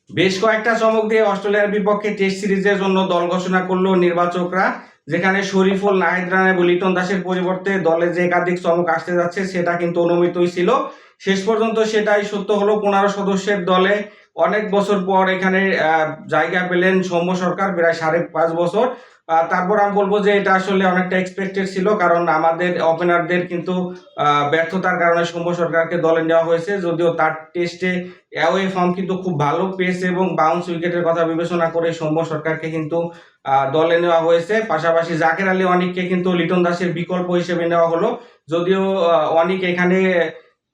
বেশ কয়েকটা চমক দিয়ে অস্ট্রেলিয়ার বিপক্ষে টেস্ট সিরিজের জন্য দল ঘোষণা করলো নির্বাচকরা, যেখানে শরীফুল, নাহিদ রানা এবং লিটন দাসের পরিবর্তে দলে যে একাধিক চমক আসতে যাচ্ছে সেটা কিন্তু অনুমিতই ছিল। শেষ পর্যন্ত সেটাই সত্য হলো। 15 সদস্যের দলে অনেক বছর পর এখানে জায়গা পেলেন সৌম্য সরকার, প্রায় 5.5 বছর। তারপর আমি বলবো যে এটা আসলে অনেকটা এক্সপেক্টেড ছিল, কারণ আমাদের ওপেনারদের কিন্তু ব্যর্থতার কারণে সৌম্য সরকারকে দলে নেওয়া হয়েছে। যদিও তার টেস্টে অ্যাওয়ে ফর্ম কিন্তু খুব ভালো, পেস এবং বাউন্স উইকেটের কথা বিবেচনা করে সৌম্য সরকারকে কিন্তু দলে নেওয়া হয়েছে। পাশাপাশি জাকের আলী অনিককে কিন্তু লিটন দাসের বিকল্প হিসেবে নেওয়া হলো। যদিও অনিক এখানে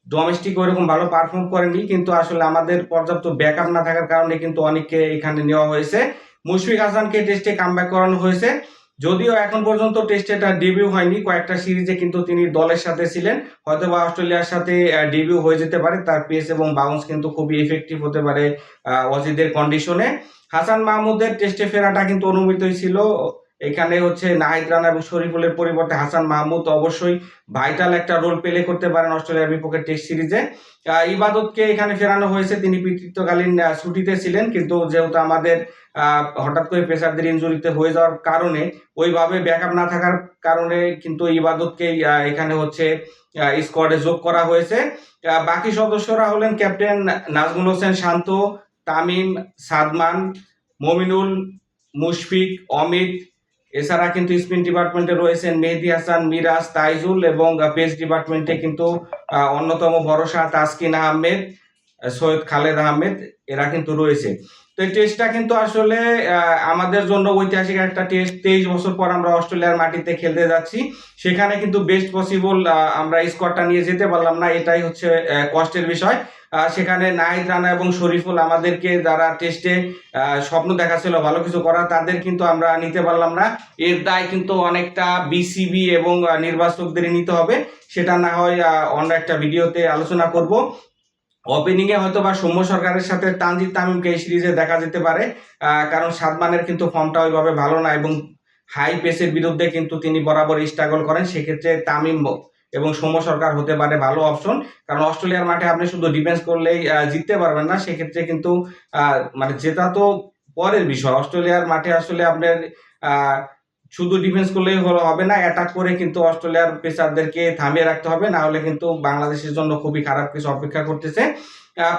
ডোমেস্টিক ওইরকম ভালো পারফর্ম করেনি, কিন্তু আসলে আমাদের পর্যাপ্ত ব্যাকআপ না থাকার কারণে কিন্তু অনিককে এখানে নেওয়া হয়েছে। মুশফিক হাসানকে টেস্টে কামব্যাক করানো হয়েছে। যদিও এখন পর্যন্ত টেস্টে তার ডেবিউ হয়নি, কয়েকটা সিরিজে কিন্তু তিনি দলের সাথে ছিলেন। হয়তোবা অস্ট্রেলিয়ার সাথে ডেবিউ হয়ে যেতে পারে। তার পেস এবং বাউন্স কিন্তু খুবই এফেক্টিভ হতে পারে অজিদের কন্ডিশনে। হাসান মাহমুদের টেস্টে ফেরাটা কিন্তু অনুমিতই ছিল। এখানে নাহিদ রানা এবং শরীফুলের পরিবর্তে হাসান মাহমুদ অবশ্যই ভাইটাল একটা রোল প্লে করতে পারেন অস্ট্রেলিয়ার বিপক্ষে টেস্ট সিরিজে। ইবাদতকে এখানে ফেরানো হয়েছে, তিনি পিতৃত্বকালীন ছুটিতে ছিলেন, কিন্তু যেহেতু আমাদের হঠাৎ করে পেসারদের ইনজুরিতে হয়ে যাওয়ার কারণে ওইভাবে ব্যাকআপ না থাকার কারণে কিন্তু ইবাদতকে এখানে স্কোয়াডে যোগ করা হয়েছে। বাকি সদস্যরা হলেন ক্যাপ্টেন নাজমুল হোসেন শান্ত, তামিম, সাদমান, মমিনুল, মুশফিক, অমিত। এছাড়া কিন্তু স্পিন ডিপার্টমেন্টে রয়েছেন মেহেদী হাসান, মিরাজ, তাইজুল, এবং পেস ডিপার্টমেন্টে কিন্তু অন্যতম ভরসা তাসকিন আহমেদ, সৈয়দ খালেদ আহমেদ, এরা কিন্তু রয়েছে। তো এই টেস্টটা কিন্তু আসলে আমাদের জন্য ঐতিহাসিক একটা টেস্ট। 23 বছর পর আমরা অস্ট্রেলিয়ার মাটিতে খেলতে যাচ্ছি, সেখানে কিন্তু বেস্ট পসিবল আমরা স্কোয়াডটা নিয়ে যেতে পারলাম না, এটাই কষ্টের বিষয়। সেখানে নাহিদ রানা এবং শরীফুল আমাদেরকে যারা টেস্টে স্বপ্ন দেখাচ্ছিল ভালো কিছু করা, তাদের কিন্তু আমরা নিতে পারলাম না। এর দায় কিন্তু অনেকটা বিসিবি এবং নির্বাচকদের নিতে হবে। সেটা না হয় অন্য একটা ভিডিওতে আলোচনা করব। ওপেনিং এ হয়তো বা সৌম্য সরকারের সাথে তানজিদ তামিমকে এই সিরিজে দেখা যেতে পারে, কারণ সাদমানের কিন্তু ফর্মটা ওইভাবে ভালো না এবং হাই পেসের বিরুদ্ধে কিন্তু তিনি বরাবর স্ট্রাগল করেন। সেক্ষেত্রে তামিম এবং সৌম্য সরকার হতে পারে ভালো অপশন, কারণ অস্ট্রেলিয়ার মাঠে আপনি শুধু ডিফেন্স করলেই জিততে পারবেন না। সেক্ষেত্রে কিন্তু মানে জেতা তো পরের বিষয়। অস্ট্রেলিয়ার মাঠে আসলে আপনার শুধু ডিফেন্স করলেই হবে না, অ্যাটাক করে কিন্তু অস্ট্রেলিয়ার পেসারদেরকে থামিয়ে রাখতে হবে, না হলে কিন্তু বাংলাদেশের জন্য খুবই খারাপ কিছু অপেক্ষা করতেছে।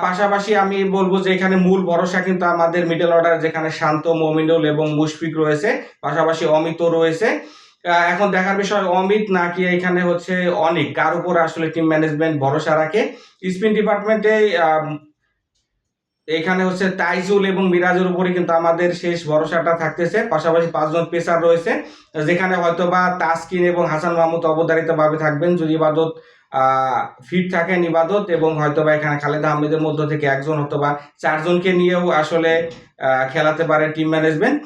পাশাপাশি আমি বলবো যে এখানে মূল ভরসা কিন্তু আমাদের মিডল অর্ডার, যেখানে শান্ত, মমিনুল এবং মুশফিক রয়েছে, পাশাপাশি অমিতও রয়েছে। এখন দেখার বিষয় অমিত নাকি এখানে অনেক কার উপর আসলে টিম ম্যানেজমেন্ট ভরসা রাখে। স্পিন ডিপার্টমেন্টে এখানে তাইজুল এবং মিরাজের উপরে কিন্তু আমাদের শেষ ভরসাটা থাকতেছে। পাশাপাশি 5 জন পেসার রয়েছে, যেখানে হয়তোবা তাসকিন এবং হাসান মাহমুদ অবধারিত ভাবে থাকবেন যদি ইবাদত ফিট থাকেন, ইবাদত এবং হয়তোবা এখানে খালেদ আহমেদের মধ্য থেকে একজন অথবা 4 জনকে নিয়েও আসলে খেলাতে পারে টিম ম্যানেজমেন্ট।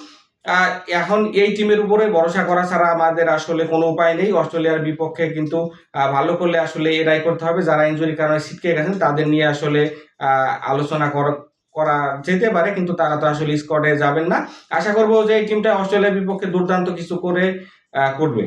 এখন এই টিমের উপরে ভরসা করা ছাড়া আমাদের আসলে কোনো উপায় নেই। অস্ট্রেলিয়ার বিপক্ষে কিন্তু ভালো করলে আসলে এরাই করতে হবে, যারা ইনজুরির কারণে ছিটকে গেছেন তাদের নিয়ে আসলে আলোচনা করা যেতে পারে, কিন্তু তারা তো আসলে স্কোয়াডে যাবেন না। আশা করবো যে এই টিমটা অস্ট্রেলিয়ার বিপক্ষে দুর্দান্ত কিছু করবে।